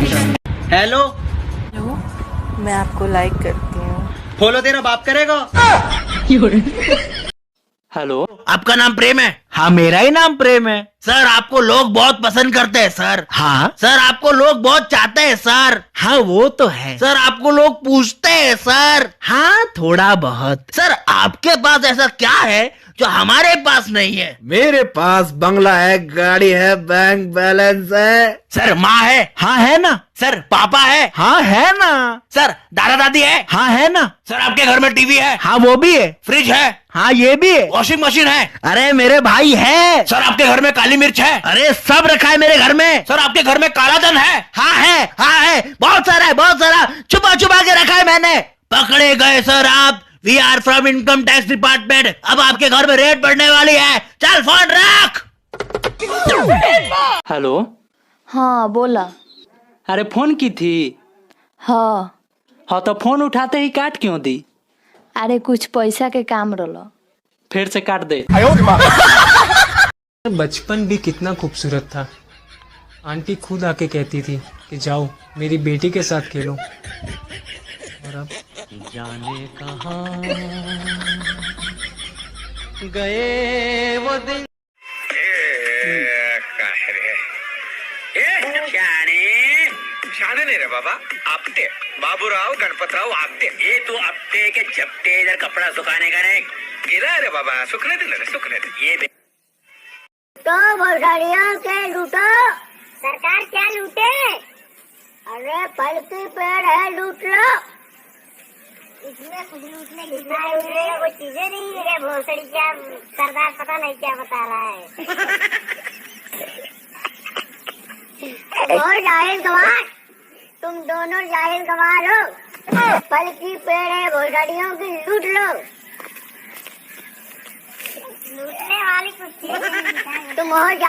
Hello, मैं आपको like करती हूँ। फॉलो तेरा बाप करेगा। हेलो, आपका नाम प्रेम है? हाँ, मेरा ही नाम प्रेम है। सर, आपको लोग बहुत पसंद करते हैं सर। हाँ सर, आपको लोग बहुत चाहते हैं सर। हाँ, वो तो है सर। आपको लोग पूछते हैं सर। हाँ, थोड़ा बहुत। सर, आपके पास ऐसा क्या है जो हमारे पास नहीं है? मेरे पास बंगला है, गाड़ी है, बैंक बैलेंस है। सर, माँ है? हाँ, है ना। सर, पापा है? हाँ, है ना। सर, दादा दादी है? हाँ, है ना। सर, आपके घर में टीवी है? हाँ, वो भी है। फ्रिज है? हाँ, ये भी है। वॉशिंग मशीन है? अरे मेरे भाई है। सर, आपके घर में काली मिर्च है? अरे सब रखा है मेरे घर में। सर, आपके घर में काला धन है? हाँ है, हाँ है, बहुत सारा है, बहुत सारा। छुपा छुपा के रखा है मैंने। पकड़े गए सर आप। We are from income tax department. अब आपके घर में रेड पड़ने वाली है। चल फोन रख। हेलो। हाँ बोला। अरे फोन की थी? हाँ। हाँ तो फोन उठाते ही काट क्यों दी? अरे कुछ पैसा के काम रहा। फिर से काट दे। बचपन भी कितना खूबसूरत था। आंटी खुद आके कहती थी कि जाओ मेरी बेटी के साथ खेलो, और अब जाने कहाँ गए वो दिन। शाणे नहीं रे बाबा, आपटे। बाबूराव गणपतराव आपटे। ये तू आपटे के झपटे इधर कपड़ा सुखाने का नहीं गिरा रे बाबा। सुखने दे रे, सुखने दे। ये तो भोसड़ियों के लूटो। सरकार क्या लूटे? अरे फल की पेड़ है, लूट लो। इसमें कुछ लूटने की कोई चीजें नहीं है। भोसड़ी क्या सरदार पता नहीं क्या बता रहा है। और जाहिल गवार, तुम दोनों जाहिल गवार हो। फल की पेड़ है, भोसड़ियों की, लूट लो। लूटने वाली कुछ चीज तुम हो।